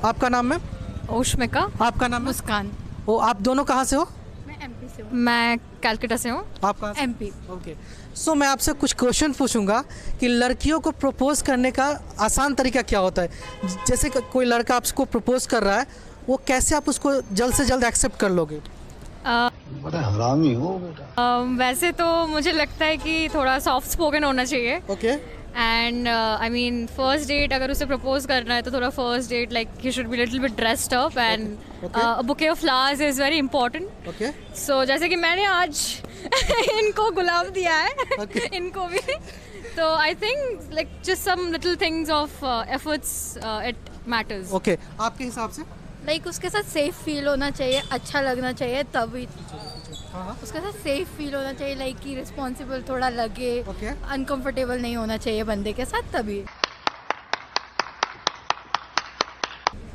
आपका नाम है? ओशमिका। आपका नाम है? मुस्कान। ओ, आप दोनों कहाँ से हो? मैं एमपी से हूँ। मैं कलकत्ता से हूँ। आप कहाँ से? एमपी। ओके। सो मैं आपसे कुछ क्वेश्चन पूछूंगा कि लड़कियों को प्रपोज करने का आसान तरीका क्या होता है। जैसे कि कोई लड़का आपको प्रपोज कर रहा है, वो कैसे आप उसको जल्द से जल्द एक्सेप्ट कर लोगे? बड़ा हरामी हो बेटा। वैसे तो मुझे लगता है कि थोड़ा सॉफ्ट स्पोकन होना चाहिए। Okay. And I mean first date अगर उसे प्रपोज करना है तो थोड़ा first date like he should be little bit dressed up and a bouquet of flowers is very important. Okay. So जैसे कि मैंने आज इनको गुलाब दिया है Okay. इनको भी। तो I think like just some little things of efforts it matters. Okay, आपके हिसाब से? लाइक उसके साथ सेफ फील होना चाहिए, अच्छा लगना चाहिए तभी। हाँ। उसके साथ सेफ फील होना चाहिए, लाइक कि रिस्पॉन्सिबल थोड़ा लगे, Okay. अनकंफर्टेबल नहीं होना चाहिए बंदे के साथ तभी।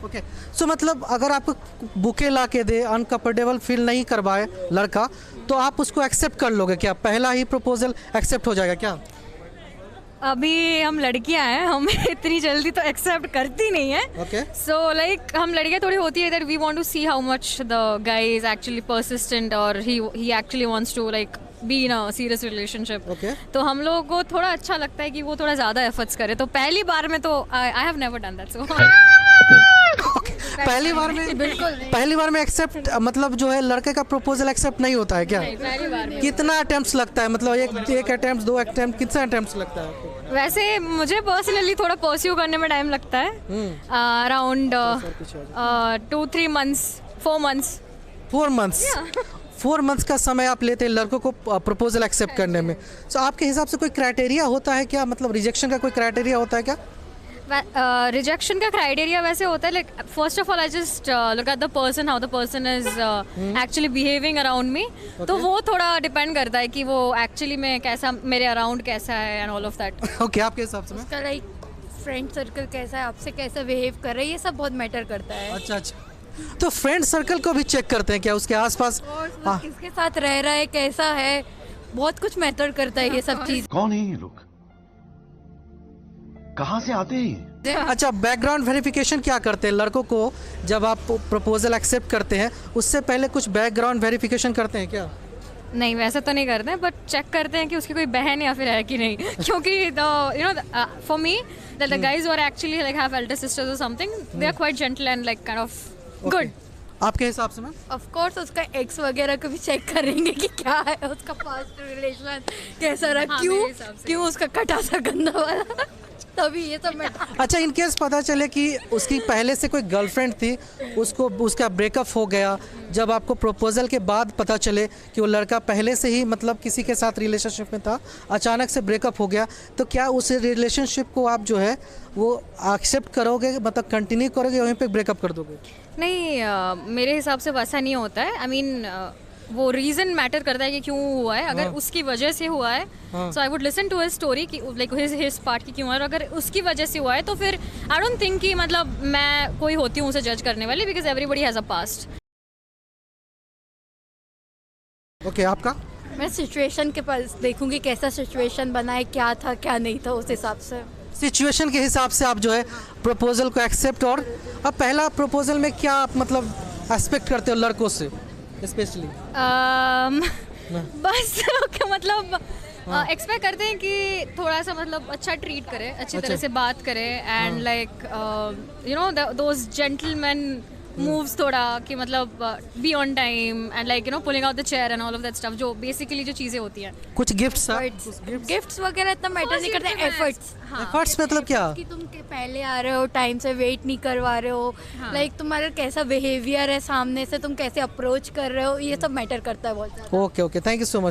ओके। सो मतलब अगर आपको बुके ला के दे, अनकंफर्टेबल फील नहीं करवाए लड़का, तो आप उसको एक्सेप्ट कर लोगे क्या? पहला ही प्रपोजल एक्सेप्ट हो जाएगा क्या? अभी हम लड़कियां हैं, हम इतनी जल्दी तो एक्सेप्ट करती नहीं है। ओके। सो लाइक हम लड़कियां थोड़ी होती है that we want to see how much the guy is actually persistent और he actually wants to like be in a serious relationship. Okay. तो हम लोगों को थोड़ा अच्छा लगता है कि वो थोड़ा ज़्यादा एफर्ट्स करे। तो पहली बार में तो I have never done that. So पहली बार में? बिल्कुल नहीं। पहली बार में एक्सेप्ट मतलब जो है लड़के का प्रपोजल एक्सेप्ट नहीं होता है क्या? पहली बार में। कितना अटेम्प्ट्स लगता है? मतलब एक अटेम्प्ट, दो अटेम्प्ट, कितना अटेम्प्ट्स लगता है आपको? वैसे मुझे पर्सनली थोड़ा परस्यू करने में टाइम लगता है, around 2-3 months, 4 months। 4 months। 4 months का समय आप लेते हैं लड़कों को प्रपोजल एक्सेप्ट करने में। तो आपके हिसाब से कोई क्राइटेरिया होता है क्या? मतलब रिजेक्शन का कोई क्राइटेरिया होता है क्या? रिजेक्शन का क्राइटेरिया वैसे होता है like first of all I just look at the person, how the person is actually behaving around me. तो वो थोड़ा डिपेंड करता है कि वो एक्चुअली में कैसा, मेरे अराउंड कैसा है and all of that. Okay, आपके हिसाब से? उसका लाइक फ्रेंड सर्कल कैसा है, आपसे कैसा बिहेव कर रहा है, ये सब बहुत मैटर करता है। अच्छा अच्छा। तो फ्रेंड सर्कल को भी चेक करते हैं क्या उसके आसपास? और हाँ। किसके साथ रह रहा है, कैसा है, बहुत कुछ मैटर करता है ये सब चीज। कौन है ये लोग? कहाँ से आते हैं? अच्छा, बैकग्राउंड वेरिफिकेशन क्या करते हैं लड़कों को जब आप प्रपोजल एक्सेप्ट करते हैं? उससे पहले कुछ बैकग्राउंड वेरिफिकेशन करते हैं क्या? नहीं वैसे तो नहीं करते हैं, बट चेक करते हैं कि उसकी कोई बहन या फिर है कि नहीं। क्योंकि for me the guys are actually like have elder sisters और something, they are quite gentle and like kind of good. आपके हिसाब से मैम? ऑफ कोर्स उसका एक्स वगैरह को भी चेक करेंगे कि क्या है उसका पास्ट रिलेशन कैसा रहा, हाँ, मेरे क्यों हिसाब से। क्यों उसका कटा सा गंदा वाला तभी ये सब मैटर। अच्छा, इन केस पता चले कि उसकी पहले से कोई गर्लफ्रेंड थी, उसका ब्रेकअप हो गया, जब आपको प्रपोजल के बाद पता चले कि वो लड़का पहले से ही मतलब किसी के साथ रिलेशनशिप में था, अचानक से ब्रेकअप हो गया, तो क्या उस रिलेशनशिप को आप जो है वो एक्सेप्ट करोगे, मतलब कंटिन्यू करोगे, वहीं पे ब्रेकअप कर दोगे? नहीं मेरे हिसाब से वैसा नहीं होता है। आई मीन वो रीज़न मैटर करता है कि क्यों हुआ है। अगर उसकी वजह से हुआ है so I would listen to his story कि लाइक हिज पार्ट की क्यों है। और अगर उसकी वजह से हुआ है तो फिर आई डोंट थिंक कि मतलब मैं कोई होती हूँ उसे जज करने वाली, because everybody has a past. Okay, आपका? मैं सिचुएशन के पास देखूंगी कैसा सिचुएशन बना है, क्या था क्या नहीं था, उस हिसाब से। सिचुएशन के हिसाब से आप जो है प्रपोजल को एक्सेप्ट। और अब पहला प्रपोजल में क्या आप मतलब एक्सपेक्ट करते हो लड़कों से स्पेशली? बस मतलब एक्सपेक्ट करते हैं कि थोड़ा सा मतलब अच्छा ट्रीट करे, अच्छी तरह से बात करे and like those gentleman moves, थोड़ा कि मतलब be on time and like pulling out the chair and all of that stuff, जो बेसिकली जो चीज़ें होती हैं। कुछ गिफ्ट्स? गिफ्ट्स वगैरह इतना मैटर नहीं करते, एफर्ट्स। एफर्ट्स मतलब क्या? कि तुम के पहले आ रहे हो, टाइम से वेट नहीं करवा रहे हो, लाइक तुम्हारा कैसा बिहेवियर है सामने से, तुम कैसे अप्रोच कर रहे हो, ये सब मैटर करता है बहुत ज़्यादा। Okay okay, thank you so much.